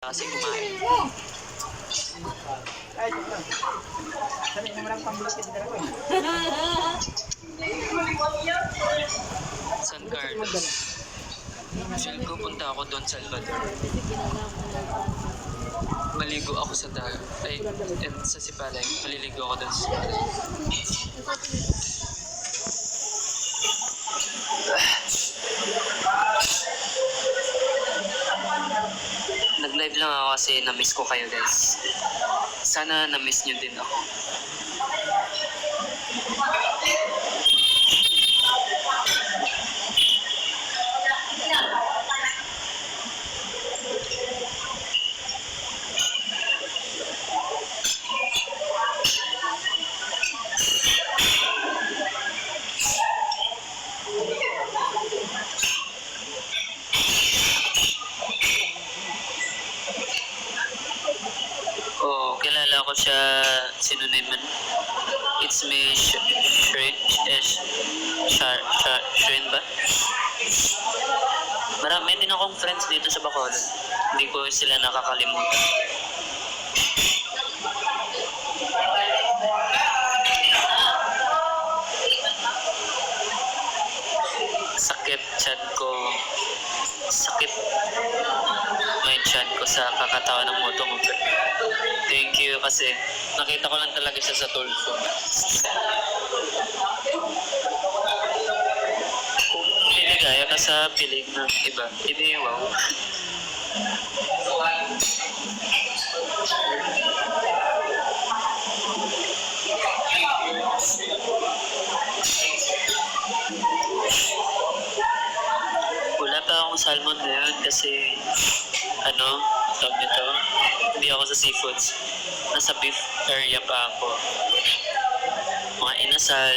Kasi kumain. Ay, ito lang. Sabi mo lang pambulokit na ako eh. San Carlos. Chill ko, punta ako doon sa Salvador. Maligo ako sa dagat. Ay, sa Sipalay. Maliligo ako doon sa Sipalay. Nag-live lang ako kasi na-miss ko kayo guys. Sana na-miss nyo din ako. Oo, kilala ko siya, sino naman? It's me, Shrin ba? Marami din akong friends dito sa Bacolod. Hindi ko sila nakakalimutan. Sakit chan ko. Sakit may chan ko sa kakatawa ng moto mo. Thank you kasi nakita ko lang talaga siya sa tour ko. Kung pinigaya ka sa piling ng iba, hindi wow. Wala pa akong salmon ngayon kasi tawag nito, hindi ako sa seafoods. Nasa beef area pa ako. Mga inasal.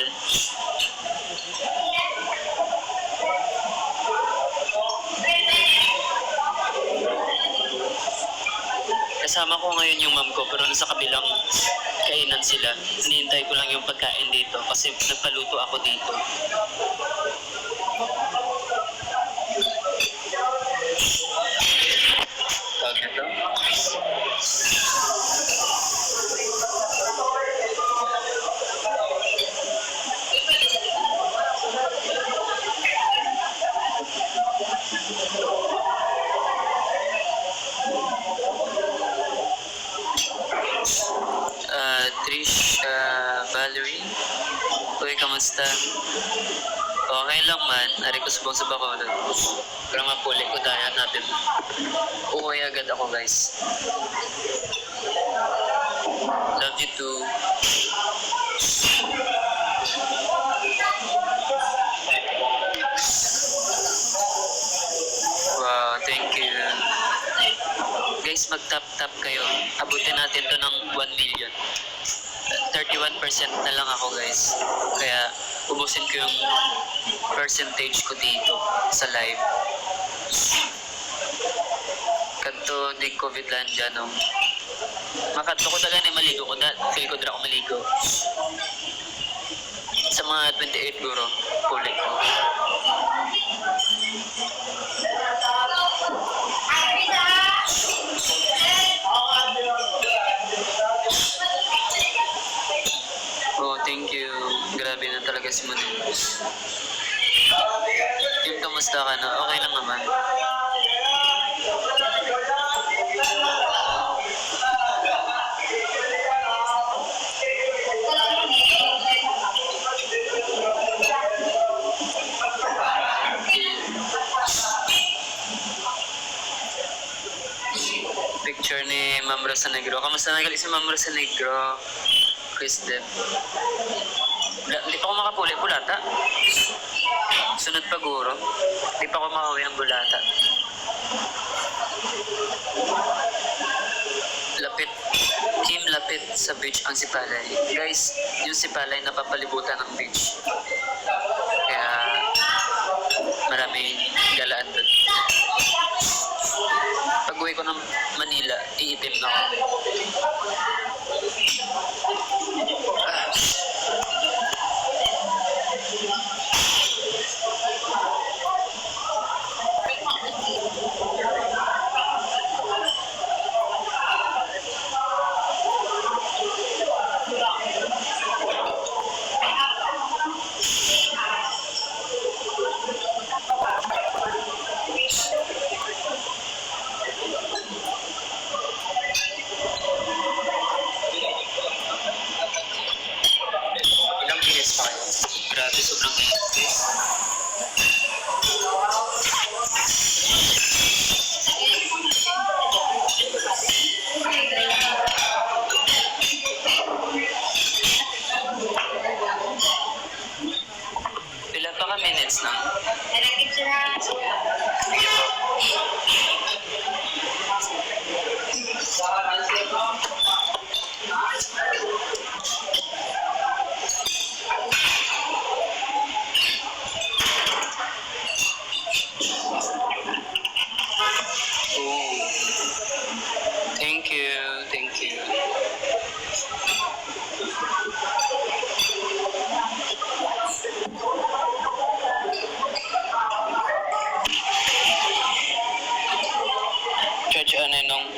Kasama ko ngayon yung mom ko pero nasa kabilang kainan sila. Hinihintay ko lang yung pagkain dito kasi nagpaluto ako dito. Tawag nito? Trish, Valerie. Uy, kamusta? Okay lang man. Ari ko subong sa Bacolod. Pero mapuli ko dahil natin. Uuwi agad ako guys. Love you too. Wow, thank you. Guys, mag-tap-tap kayo. Abutin natin to ng 1 million. 31% na lang ako guys. Kaya ubusin ko yung percentage ko dito sa live. Kanto di COVID lang dyan, no? Makato ko talaga ni maligo ko na. Feel ko dra ako maligo. Sa mga 28 guro, puli ko. Oh, thank you. Grabe na talaga si Manu. Yung kamusta ka na? Okay lang naman. Picture ni Ma'am Rosa Negro. Kamusta nagali si Ma'am Rosa Negro? Kristen. Hindi pa ako makapuli bulata. Sunod pa guro. Hindi pa ako makauwi ng bulata. Lapit sa beach ang Sipalay. Guys, yung Sipalay napapalibutan ng beach. Kaya maraming galaan doon. Pag-uwi ko ng Manila, iitim na ako.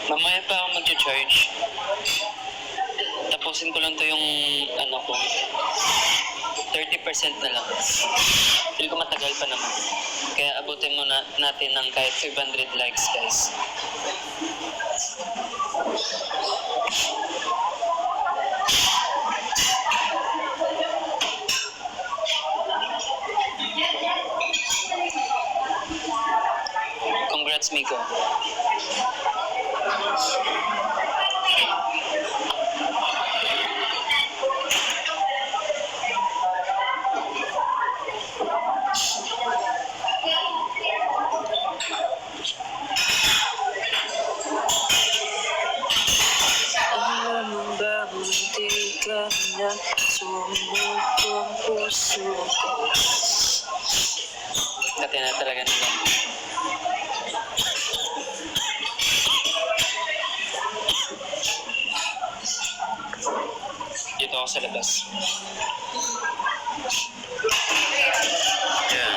Mamaya pa ako mag-charge. Tapusin ko lang to yung ano ko. 30% na lang. Hindi ko matagal pa naman. Kaya abutin mo natin ng kahit 500 likes, guys. Congrats, Miko. Alam mo ba hindi ka na sumubong puso ko? Dati na talaga nila. Dito ako sa labas. Yeah.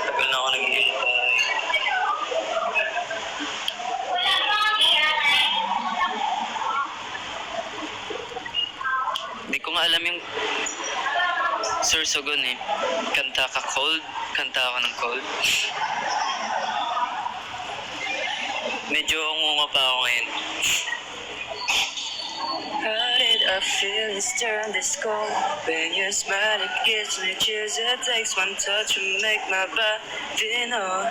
Tagal na ako naghihintay. Hindi ko nga alam yung Sir Sogon eh. Kanta ka cold? Kanta ako ng cold? Medyo ungunga pa ako ngayon. How did our feelings turn this cold? When you smile, it gives me chills. It takes one touch to make my body know.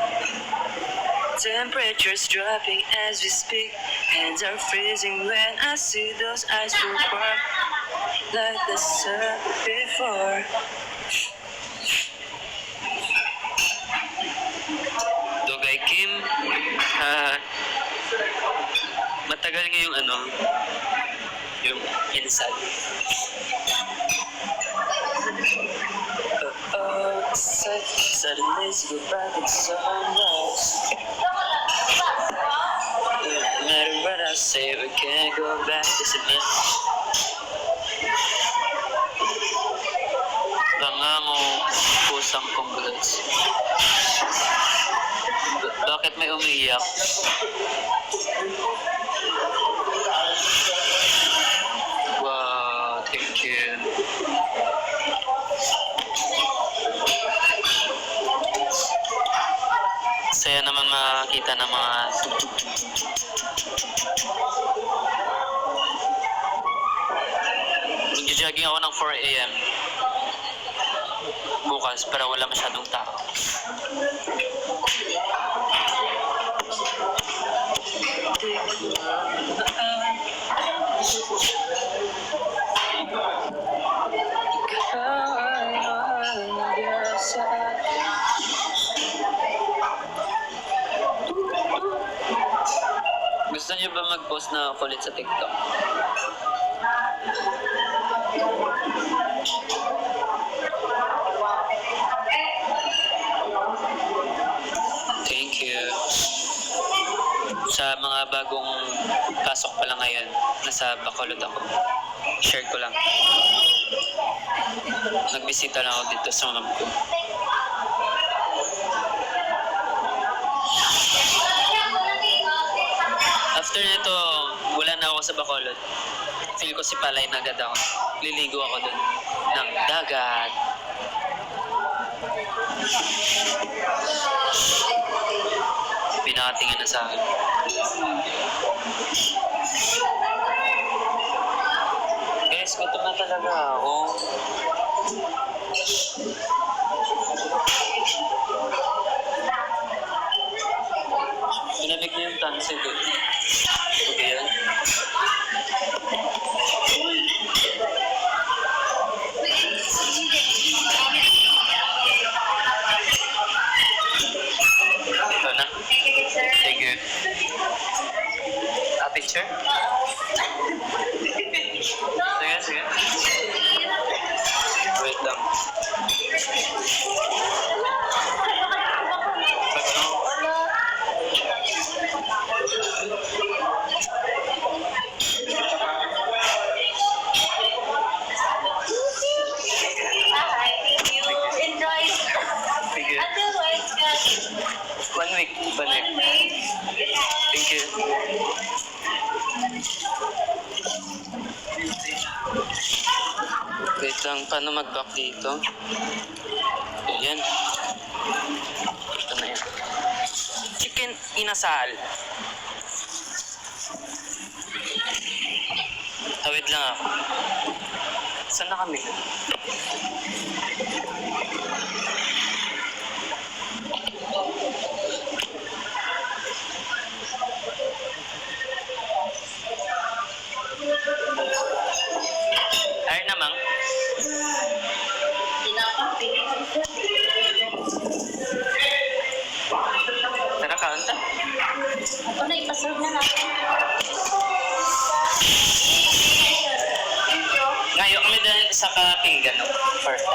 Temperatures dropping as we speak. Hands are freezing when I see those eyes will burn like the sun before. Dogay Kim, matagal nga yung ano, yung inside. Suddenly go back in sunrise. No matter what I say, we can't go back to cement. Bangango, pusang congrats. Bakit may umiiyak? Wow, thank you. Saya naman makakita ng mga Nag-jogging ako ng 4 a.m. bukas para wala masyadong tao. Gusto niyo ba mag-post na ako ulit sa TikTok? Thank you. Sa mga bagong pasok pa lang ngayon, nasa Bacolod ako. Share ko lang. Nagbisita lang ako dito sa mom ko. After nito, wala na ako sa Bacolod. Feel ko si Palay na agad ako. Liligo ako dun ng dagat. Pinakatingin na sa akin. Guys, gutom na talaga ako. Pinamig na yung tansi doon. Okay yan. Ito na. Thank you. Picture? Sige, sige. Wait lang. lang, paano mag-back dito? Ayan. Ito na yan. Chicken inasal. Tawid lang ako. Saan na kami? Ay namang. Tara, kaunta. Ako na, ipaserve na natin. Ngayon kami dahil sa kapinggan, no? First.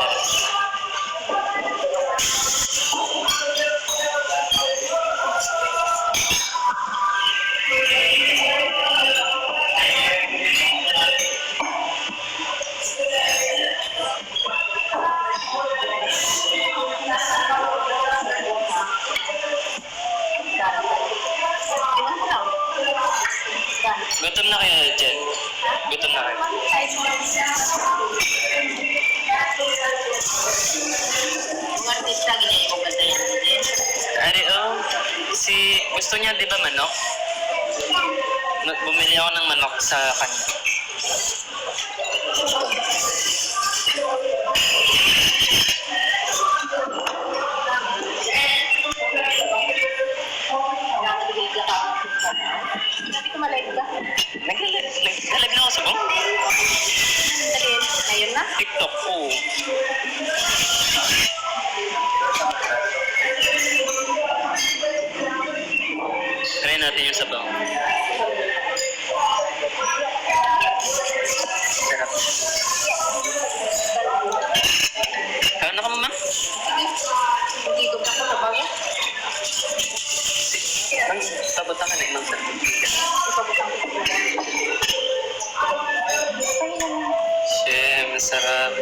Gutom na kayo, Jen. Gutom na kayo. Mga artista, ginaya ko ba tayo din? Ari, gusto niya, di ba, manok? Bumili ako ng manok sa kanya. Sabi ko malive ka. Nag-live na ako sa bong? Dali, ngayon na? TikTok ko. Try natin yung sabaw. Sarap. Kaya na ka mo, ma'am? Hindi ko na sa bagay. Ma'am, pabutan ka na, ma'am. Shem, masarap.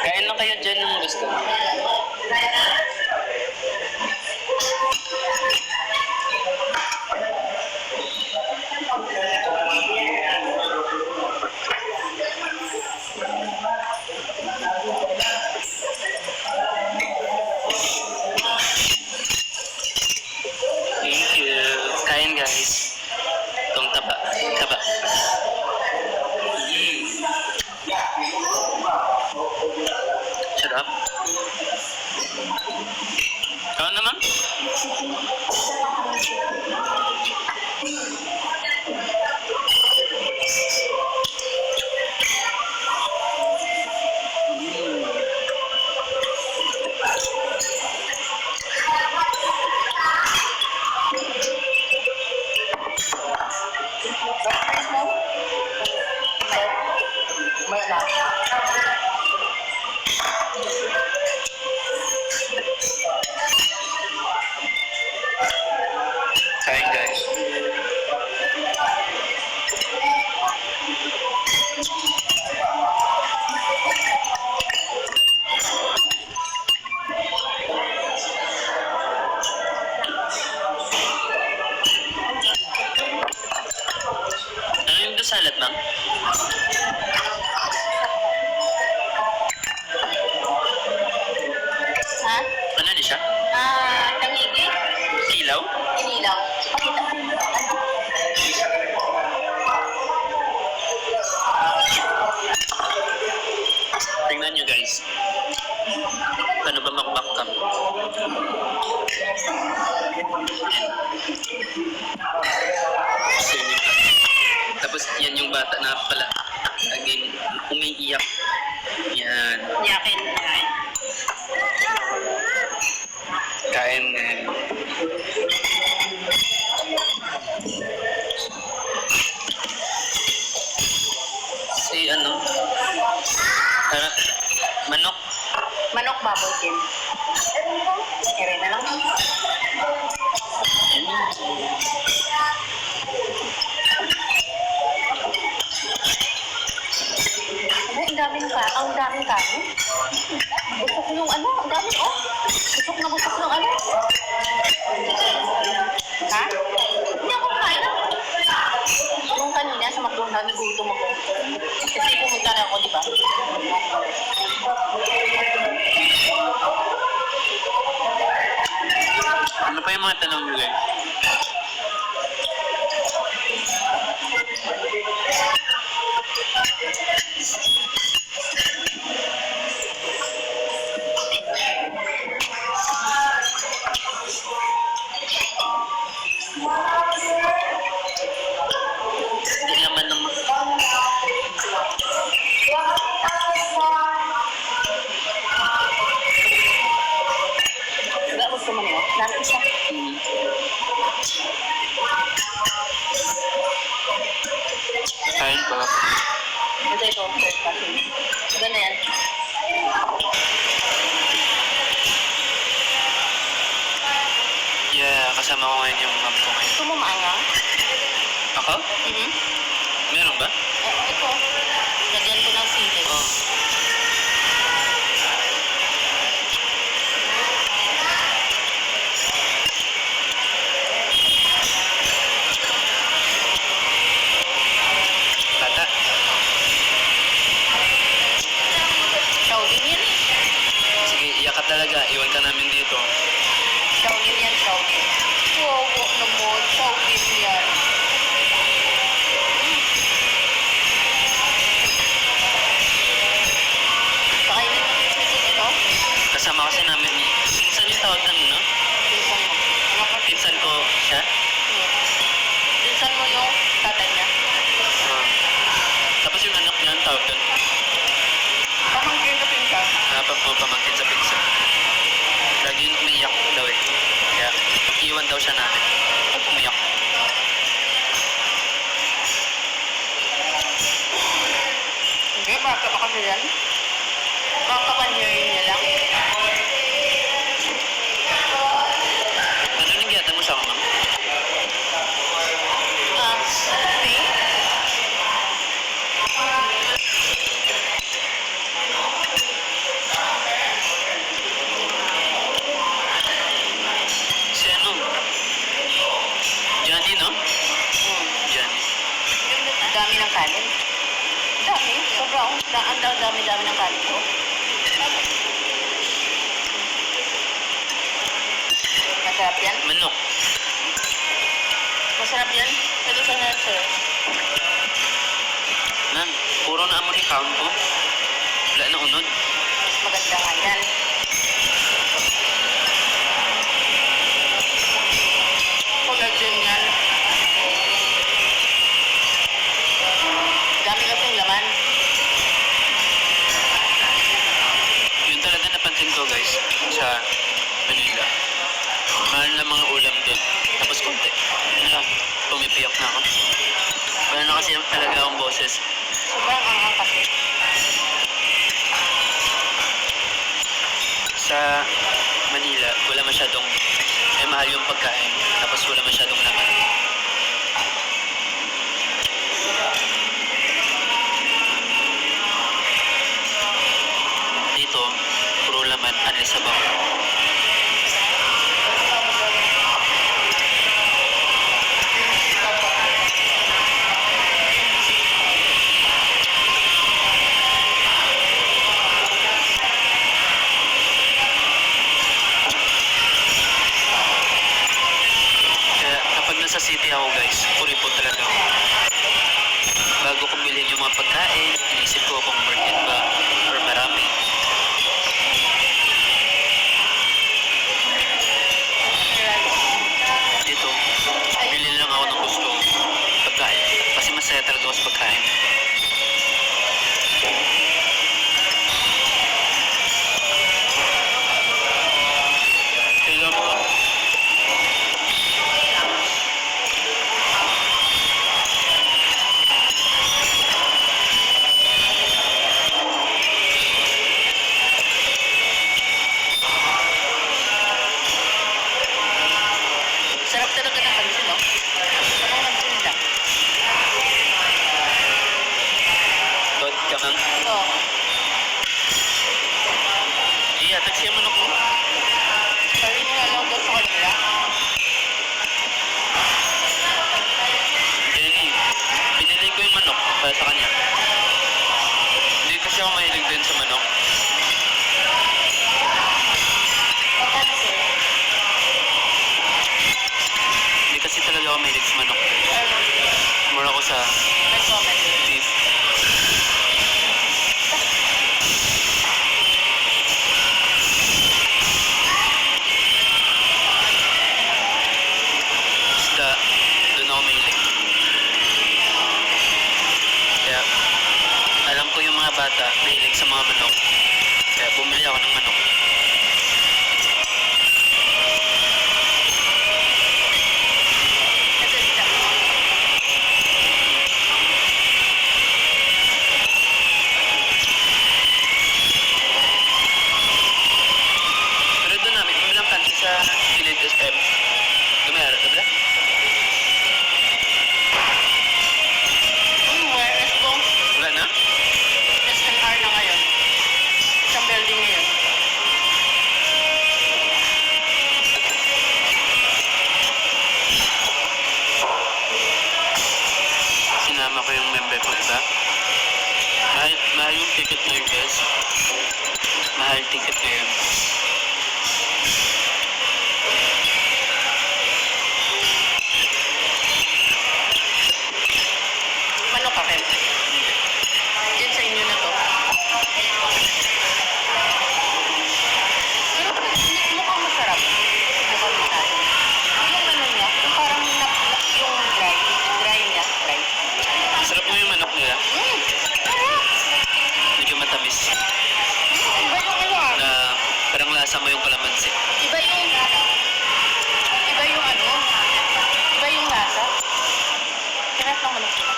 Kain lang kayo dyan ng gusto. Thank you. Kain, guys. Itong taba. Taba. Sarap. Ikaw naman? Kain, guys. Ano yung salad, ma'am? Ha? Ano na siya? Tangigi? Ilaw? Inilaw. Pakita mo. Tingnan nyo, guys. Paano ba makbakam? Tapos yan yung bata na pala again umiiyak. Yan. Yakin. Kain. Si ano? Manok. Manok bubble tea. Kere na lang. Ang daming ka. Ang daming kanin. Busok yung ano. Ang dami, oh. Busok na busok yung ano. Ha? Hindi ako kumain na. Anong kanin? Ako? Mhm. Meron ba? Ito. Lagyan ko ng sili. Oh. Bata. Shaolin yan. Sige, iyak ka talaga. Iwan ka namin dito. Shaolin yan, Shaolin. Wow, naman. Shaolin yan. Pakainin mo din si Titi, no? Kasama kasi namin ni... Saan yung tawag namin, no? Pinsan mo. Anak ko. Pinsan ko siya. Pinsan mo yung tatay niya. Ah. Tapos yung anak niya, ang tawag doon. Pamangkin ka pinsan. Dapat mo pamangkin sa pinsan. Lagi yung umiyak daw eh. Kaya iwan daw siya namin. Umiyak. Hindi, baka pa kasi yan. Baka 1 year niya lang. Ano nang giyatan mo sa ma'am? Tea? Si ano? Johnny, no? Johnny. Ang dami ng kanin. Dami. Sobrang. Ang dami-dami ng kanin ko. Masarap yan. Manok. Masarap yan. Ito sa nga, sir. Nan, puro na amo ni count ko. Wala na unod. Maganda nga yan. Collagen yan. Dami kasing laman. Yun talaga napansin ko guys sa Manila. Mahal na mga ulam doon. Tapos konti. Yun lang. Pumipiyak na ako. Wala na kasi talaga akong boses. Sobrang angang kasi. Sa Manila, wala masyadong mahal yung pagkain. Tapos wala masyadong laman. Dito, puro laman, unless sa bawang. Kaya kapag nasa city ako guys, kuripot talaga ako. Bago ko bilhin yung mga pagkain, inisip ko kung worth it ba or marami. Dito, bili lang ako ng gusto kong pagkain. Kasi masaya talaga ako sa pagkain. Kailan mo? Sarap talaga ng pansin, no? Sarap ng pansin lang. Good ka man. Oo. Iya, taksi yung manok mo. Sabi mo nga lang doon sa kanila. Jenny, binili ko yung manok para sa kanya. Hindi kasi ako mahilig din sa manok. Papansin. Hindi kasi talaga ako mahilig sa manok. Mura ako sa Nag-comment. beef. Isda, doon ako mahilig. Kaya, alam ko yung mga bata mahilig sa mga manok. Kaya bumili ako ng manok. Ito isda. Pero doon namin, walang kansi sa Gilid SM. Gumera, diba? Mahal yung ticket na yun, guys. Mahal ticket na yun. Manok ka, Kem? Yan sa inyo na to. Pero mukhang masarap. Mukhang masarap. Yung ano niya, yung parang yung dry niya, dry. Sarap mo yung manok nila. Sarap! Medyo matamis. Iba yung ano ah. Na parang lasa mo yung kalamansi. Iba yung ano. Iba yung lasa. Sarap ng manok nila.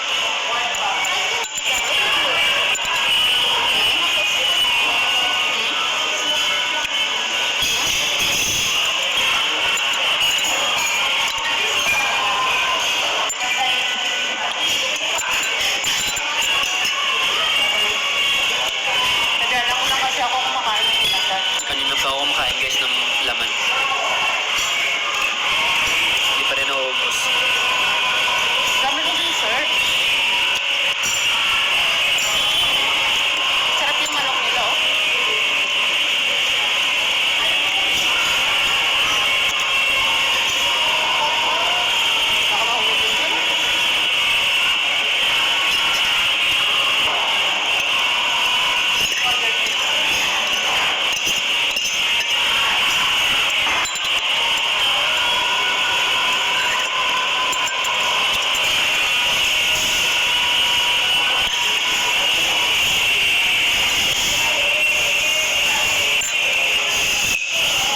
Nadala ko lang kasi ako kumakain ng inasal. Kanina pa ako kumakain, guys, ng laman. Hindi pa rin nauubos. Dami ko dessert. Sarap yung manok nila, oh. Baka mahulog din dyan.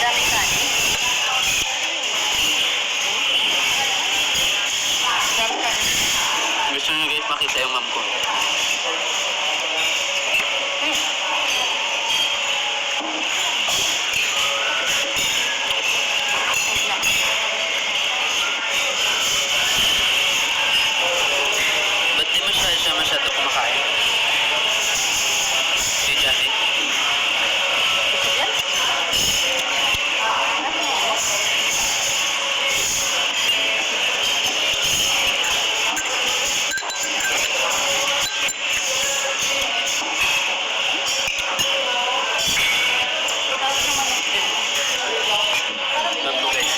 Daming kanin. Daming kanin. Gusto nyo, guys, makita yung mom ko. Ba't di siya masyado kumakain? Si Johnny. Gusto yan? Mom ko, guys.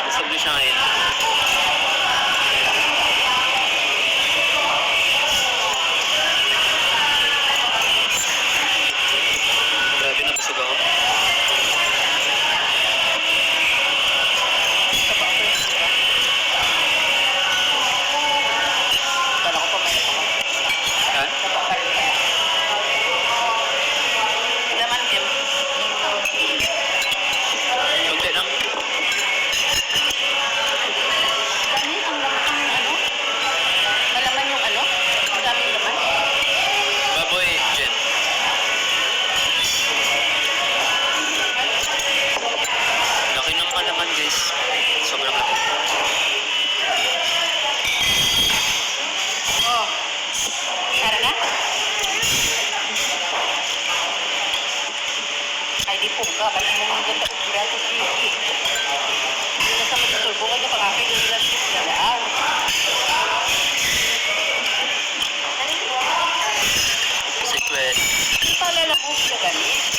Sabi siya ngayon. Grabe, nabusog ako. Kala ko pumayat ako. Ha? Napakalit ka. Laman, Kim. Kunti lang. Dami, ang ano? Malaman yung ano? Ang daming laman. Baboy, Jen. Laki ng malaman, guys. Sobrang laki. Oh. Tara na? Ay, di po ka. Balik mo mga ganda ukira sa TV. Hindi na sa magtutulbo ka na pangakit yung ilang sigalaan. Secret. Hindi pala lang mo siya galit.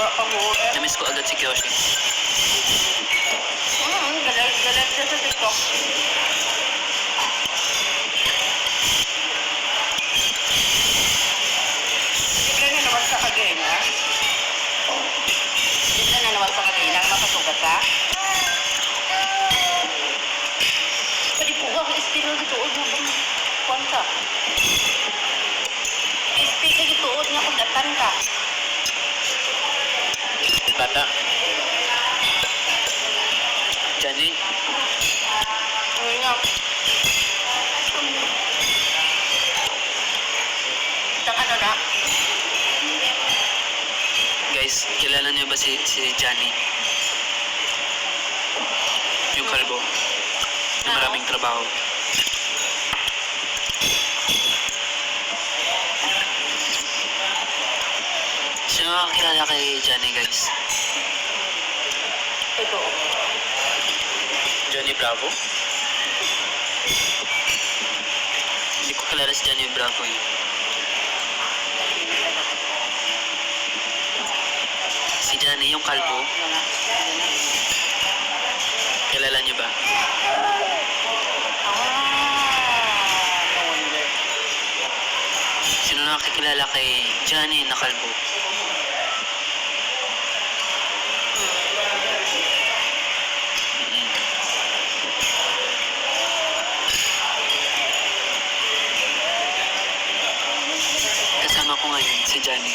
Pamura. Namiss ko agad si Kyoshi. Galit siya sa TikTok. Bigla na naman sa kagina. Bigla na naman sa kagina. Mapasugat ka. Pwede po ba? Istino dito. Huwag mo bang kuwan ka. Istino dito. Huwag niya kung datan ka. Bata. Johnny. Ngayon nga. Itang ano na. Guys, kilala niyo ba si Johnny? Yung kalbo. Yung maraming trabaho. nakakakilala kay Johnny, guys? Ito. Johnny Bravo? Hindi ko kilala si Johnny Bravo eh. Si Johnny, yung kalbo. Kilala niyo ba? Sino nakakilala kay Johnny na kalbo? Kasama ko ngayon si Johnny.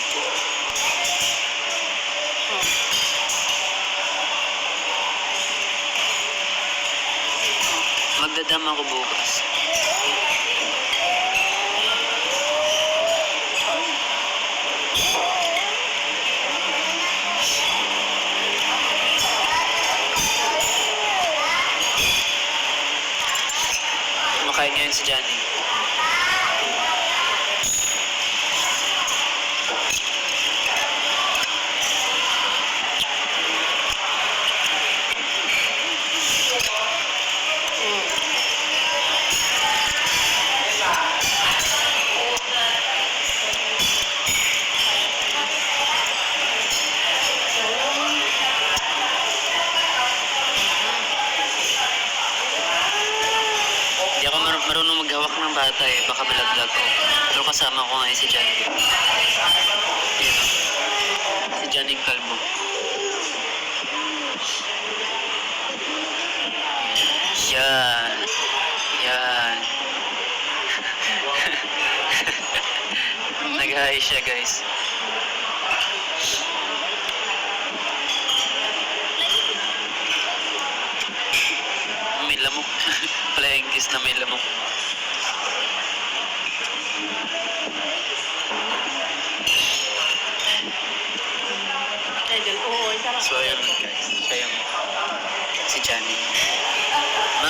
Magdadam ako bukas. Kumakain ngayon si Johnny. Hindi ako marunong maghawak ng bata eh. Baka malaglag ko. Pero kasama ko ngayon si Johnny. Yan. Si Johnny yung kalbo. Yan. Yan. Nag-hi siya, guys. May lamok. Flying kiss na may lamok. Idol, oo, sarap. So, ayun guys. Siya yung si Johnny. Ma?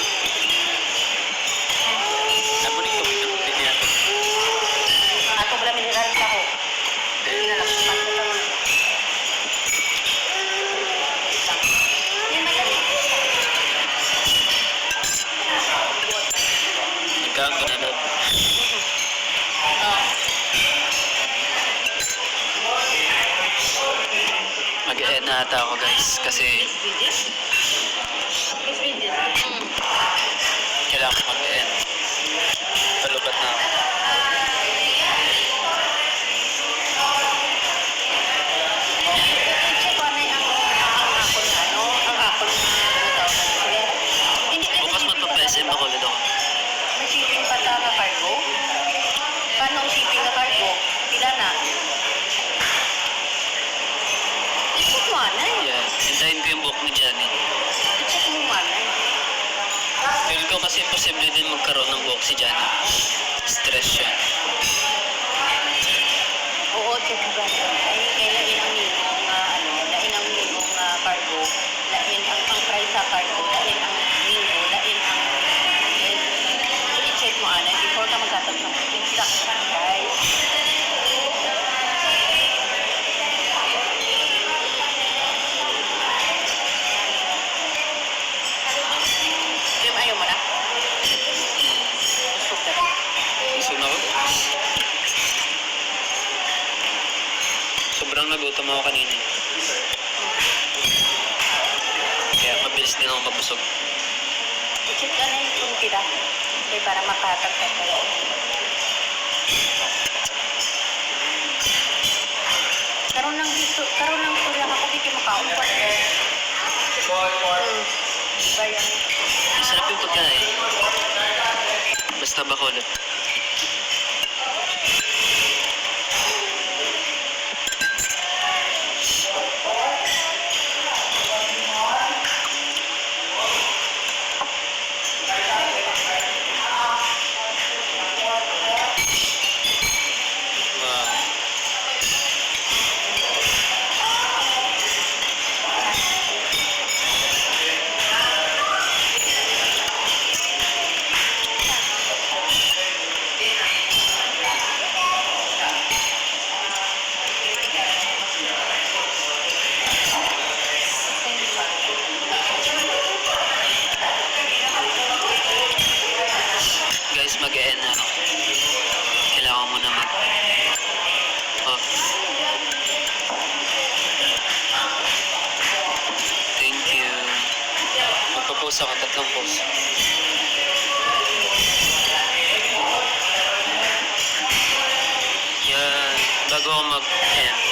Amo nito, hindi niya ito. Ato pala mineral ka ko. Hindi na lang. Ikaw ko na lang. Mag-e na ata ako guys kasi kailangan ko mag-e. Palubat na ako. Bukas magpa-PSM ako ulit ako. May shipping pa ta na cargo? Paano ang shipping na cargo? Pila na? I-check mo anay. Yeah, hintayin ko yung book ni Johnny. I-check mo anay. Feel ko kasi imposible din magkaroon ng book si Johnny. Stress siya. Oo, check mo ba? Ay, lain ang nilong lain ang nilong cargo, lain ang price sa cargo, lain ang linggo, lain ang so i-check mo anay before ka magkatag ng exact price. Kim, ayaw mo na? Gusto ka. Gusto na ako? Sobrang nagutom ako kanina. Kaya mabilis din ako mabusog. I-check ka na yung tira. Okay, para makatag ka kayo. Karoon ng tulang ako, hindi mo kaon pa. Bayan. Masarap yung pagkain. Basta bakulot. post ako, 3 post. Yan, bago ako mag-end.